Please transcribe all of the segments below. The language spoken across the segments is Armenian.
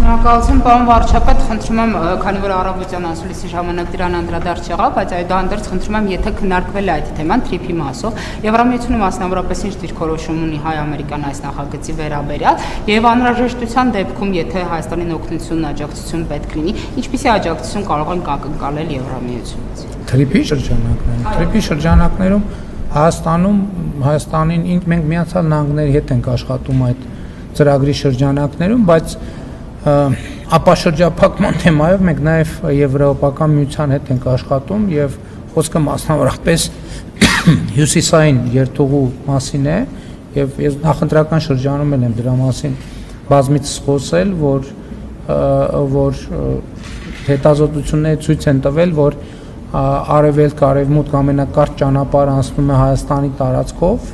Շնորհակալություն, պարոն վարչապետ, խնդրում եմ, քանի որ առավոտյան ասուլիսի ժամանակ դրան անդրադարձ եղավ, բայց այդուհանդերձ խնդրում եմ, եթե քննարկվել է այդ թեման թրիփի մասով, Եվրամիությունը մասնավորապես ինչ դիրքորոշում ունի հայ-ամերիկյան այս նախագծի վերաբերյալ, եւ անհրաժեշտության դեպքում, եթե Հայաստանին օգնություն, աջակցություն պետք լինի, ինչպիսի աջակցություն կարող ենք ակնկալել Եվրամիությունից։ Թրիփի շրջանակներում Հայաստանին մենք Միացյալ Նահանգների հետ ենք աշխատում այդ ծրագրի շրջանակներում, բայց ապաշրջափակման թեմայով մենք նաև Եվրոպական միության հետ ենք աշխատում եւ խոսքը մասնավորապես հյուսիսային երթուղու մասին է եւ ես նախընտրական շրջանում եմ դրա մասին բազմիցս խոսել, որ հետազոտությունները ցույց են տվել, որ արևելք-արևմուտք ամենակարճ ճանապարհը անցնում է Հայաստանի տարածքով,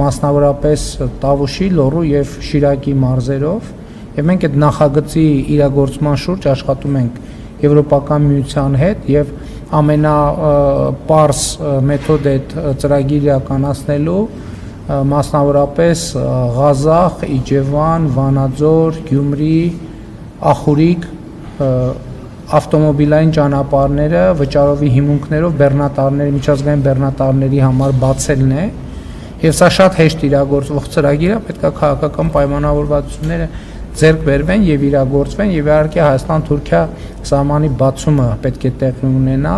մասնավորապես Տավուշի, Լոռու եւ Շիրակի մարզերով, եւ մենք այդ նախագծի իրագործման շուրջ աշխատում ենք Եվրոպական միության հետ եւ ամենապարզ մեթոդ այդ ծրագիրը իրականացնելու մասնավորապես Ղազախ, Իջևան, Վանաձոր, Գյումրի, Ախուրիկ ավտոմոբիլային ճանապարհները վճարովի հիմունքներով բեռնատարների, միջազգային բեռնատարների համար բացելն է եւ սա շատ հեշտ իրագործվող ծրագիր է, պետք է քաղաքական պայմանավորվածությունները ձեռք բերվեն եւ իրագործվեն եւ իհարկե Հայաստան-Թուրքիա սահմանի բացումը պետք է տեղի ունենա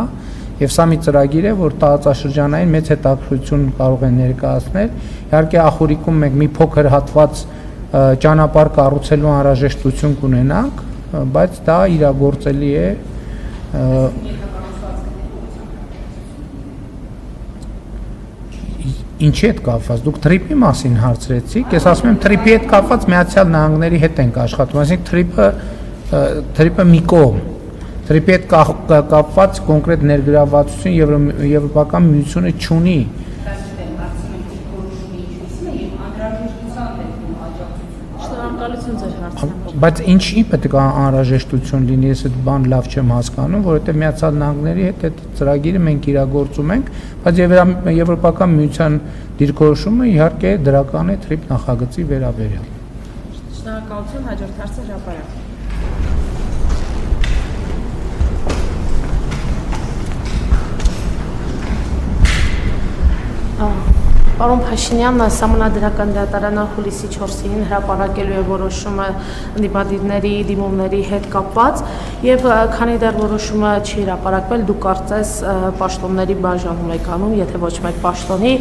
եւ սա մի ծրագիր է, որ տարածաշրջանային մեծ հետաքրքրություն կարող է ներկայացնել։ Իհարկե Ախուրիկում մենք մի փոքր հատված ճանապարհ կառուցելու անհրաժեշտություն կունենանք, բայց դա իրագործելի է։ Ինչի հետ կապված, դուք թրիփի մասին հարցրեցիք, ես ասում եմ թրիփի հետ կապված Միացյալ Նահանգների հետ ենք աշխատում, այսինքն թրիփը մի կողմ, թրիփի հետ կապված կոնկրետ ներգրավվածություն Եվրոպական միությունը չունի։ Բայց ինչի պետք է անհրաժեշտություն լինի, ես այդ բան լավ չեմ հասկանում, որովհետև Միացյալ Նահանգների հետ այդ ծրագիրը մենք իրագործում ենք, բայց Եվրոպական միության դիրքորոշումը իհարկե դրական է թրիփ նախագծի վերաբերյալ։ Շնորհակալություն, հաջորդ հարցը հրապարակ։ Պարոն Փաշինյանն Սահմանադրական դատարանը հուլիսի 4-ին հրապարակելու է որոշումը ընդդիմադիրների դիմումների հետ կապված եւ քանի դեռ որոշումը չի հրապարակվել, դուք կարծես պաշտոնների բաժանում եք անում, եթե ոչ մեկ պաշտոնի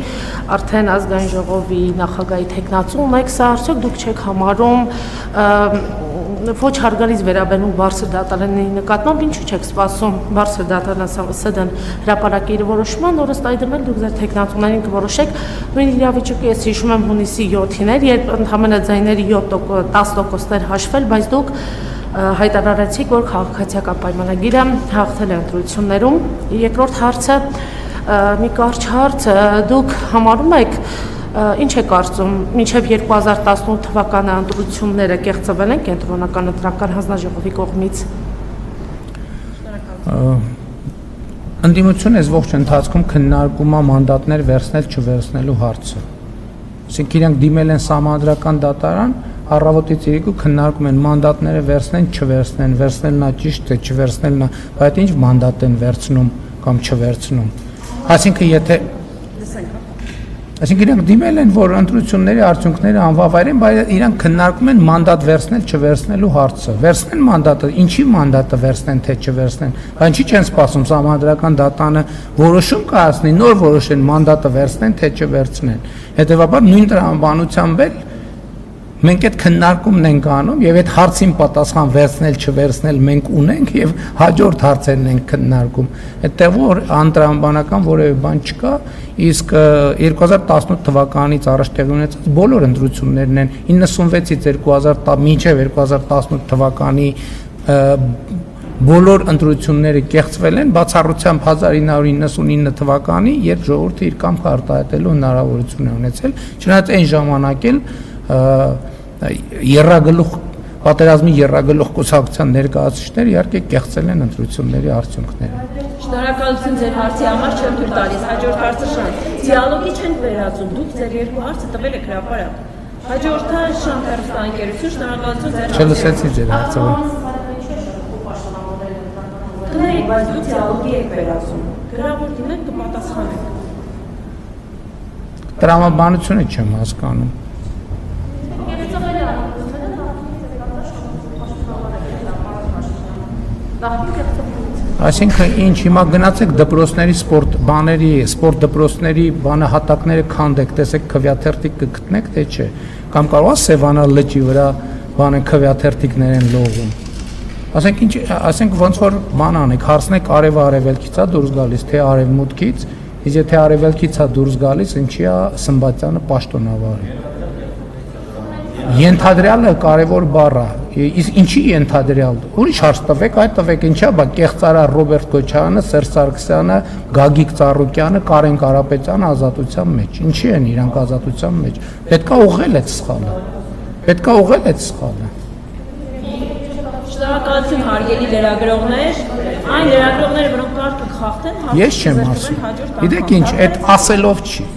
արդեն ազգային ժողովի նախագահի թեկնածու եք, սա արդյոք դուք չեք համարում ոչ հարգալից վերաբերում բարձր դատարանի նկատմամբ, ինչու չեք սպասում բարձր դատարանը ՍԴ-ն հրապարակի իր որոշման, որը այդմ էլ դուք ձեր թեկնածուներին կորոշեք։ Նույն իրավիճակը ես հիշում եմ հունիսի 7-ին, երբ ընդհանրապես ձայների 10% հաշվել, բայց դուք հայտարարեցիք, որ քաղաքացիական պայմանագիրը հաղթել է ընտրություններում։ Երկրորդ հարցը մի կարճ հարց, դուք համարում եք ինչ է կարծում, մինչև 2018 թվականի ընտրությունները կեղծվել են կենտրոնական ընտրական հանձնաժողովի կողմից։ Ընդդիմությունը այս ողջ ընթացքում քննարկում է մանդատներ վերցնել չվերցնելու հարցը։ Այսինքն իրենք դիմել են Սահմանադրական դատարան, առավոտից երեկո քննարկում են մանդատները վերցնեն, չվերցնեն, վերցնելն է ճիշտ թե չվերցնելն է, բայց ինչ մանդատ են վերցնում կամ չվերցնում։ Այսինքն իրենք դիմել են, որ ընտրությունների արդյունքները անվավայրեն, բայց իրանք քննարկում են մանդատ վերցնել չվերցնելու հարցը։ Վերցնեն մանդատը, ինչի մանդատը վերցնեն թե չվերցնեն։ Ինչի չեն սպասում Սահմանադրական դատարանը որոշում կայացնի, նոր որոշեն մանդատը վերցնեն թե չվերցնեն։ Հետևաբար նույն տրամաբանությամբ էլ մենք այդ քննարկումն ենք անում եւ այդ հարցին պատասխան վերցնել չվերցնել մենք ունենք եւ հաջորդ հարցերն ենք քննարկում։ Այդտեղ որ անտրամաբանական որևէ բան չկա, իսկ 2018 թվականից առաջ տեղի ունեցած բոլոր ընտրություններն են 96-ից 2010 մինչև 2018 թվականի բոլոր ընտրությունները կեղծվել են բացառությամբ 1999 թվականի, երբ ժողովուրդը իր կամքը արտահայտելու հնարավորություն է ունեցել, չնայած այն ժամանակ էլ պատերազմի եռագլուխ կուսակցության ներկայացուցիչները իհարկե կեղծել են ընտրությունների արդյունքները։ Շնորհակալություն ձեր հարցի համար, չեմ թույլ տալիս, հաջորդ հարցը շան։ Դիալոգի չենք վերածում, դուք ձեր երկու հարցը տվել եք հրապարակ։ Հաջորդը Շանթ հեռուստաընկերություն, շնորհակալություն ձեր Չլսեցի ձեր հարցը։ Գնայի, բայց դուք դիալոգի եք վերածում։ Գրավորին եք կպատասխանեք։ Տրամաբանությունը չեմ հասկանում։ Այսինքն ինչ հիմա գնացեք դպրոցների սպորտ դպրոցների բանահատակները քանդեք, տեսեք քվյաթերթիկ կգտնեք, թե չէ, կամ կարող է Սևանա լճի վրա բանը քվյաթերթիկներ են լողում։ Ասենք ոնց որ բան անեք, հարցնեք արևելքից է դուրս գալիս, թե արևմուտքից, իսկ եթե արևելքից է դուրս գալիս, ինչի է Սմբատյանը պաշտոնավարի։ Ենթադրյալը կարևոր բառ է, իսկ ինչի ենթադրյալ։ Ուրիշ հարց տվեք, այդ տվեք ինչա, բա կեղծարար Ռոբերտ Քոչարյանը, Սերժ Սարգսյանը, Գագիկ Ծառուկյանը, Կարեն Կարապետյանը ազատության մեջ։ Ինչի են իրանք ազատության մեջ։ Պետքա ուղղել այդ սխալը։ Պետքա ուղղել այդ սխալը։ Շնորհակալություն հարգելի լրագրողներ, այն լրագրողները, որոնք կարող կխախտեն, Ես չեմ ասում։ Գիտեք ինչ, այդ ասելով չի։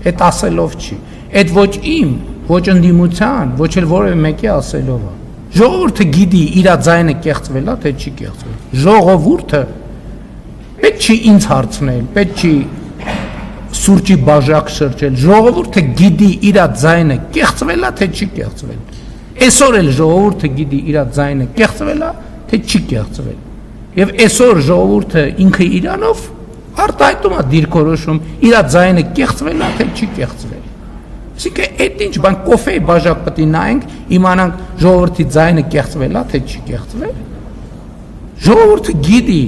Այդ ասելով չի։ Այդ ոչ իմ, ոչ ընդդիմության, ոչ էլ որևէ մեկի ասելով է։ Ժողովուրդը գիտի իր ձայնը կեղծվել է, թե չի կեղծվել։ Ժողովուրդը պետք չի ինձ հարցնել, պետք չի սուրճի բաժակ շրջել։ Ժողովուրդը գիտի իր ձայնը կեղծվել է, թե չի կեղծվել։ Այսօր էլ ժողովուրդը գիտի իր ձայնը կեղծվել է, թե չի կեղծվել։ Եվ այսօր ժողովուրդը ինքը իրանով արտահայտում է դիրքորոշում իր ձայնը կեղծվել է, թե չի կեղծվել։ Այսինքն այդ ինչ բան կոֆեի բաժակ պետք է նայենք, իմանանք ժողովրդի ձայնը կեղծվել է, թե չի կեղծվել։ Ժողովուրդը գիտի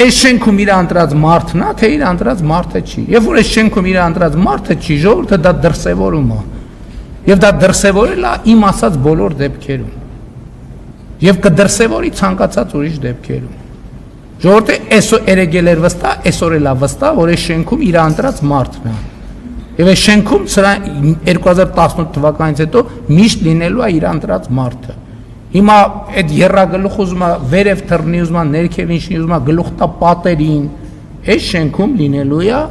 այս շենքում իր ընտրած մարդն է, թե իր ընտրած մարդը չի։ Եվ որ այս շենքում իր ընտրած մարդը չի, ժողովուրդը դա դրսևորում է։ Եվ դա դրսևորել է իմ ասած բոլոր դեպքերում։ Եվ կդրսևորի ցանկացած ուրիշ դեպքերում։ Ժողովուրդը այսօր երեգել էր վստահ, այսօր էլ է վստահ, որ այս շենքում իր ընտրած մարդն է։ Եվ այս շենքում սրա 2018 թվականից հետո միշտ լինելու է իր ընտրած մարդը։ Հիմա այդ երրագլուխ ուզում է վերև թռնի, ուզում է ներքև ինչի, ուզում է գլուխ տա պատերին, այս շենքում լինելու է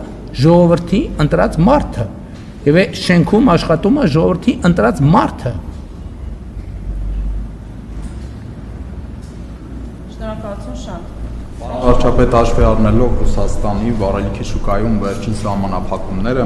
ժողովրդի ընտրած մարդը։ Եվ այս շենքում աշխատում է ժողովրդի ընտրած մարդը։ Շնորհակալություն Շանթ։ Վարչապետ հաշվի առնելով Ռուսաստանի վարելիքի շուկայում վերջին սահմանափակումները,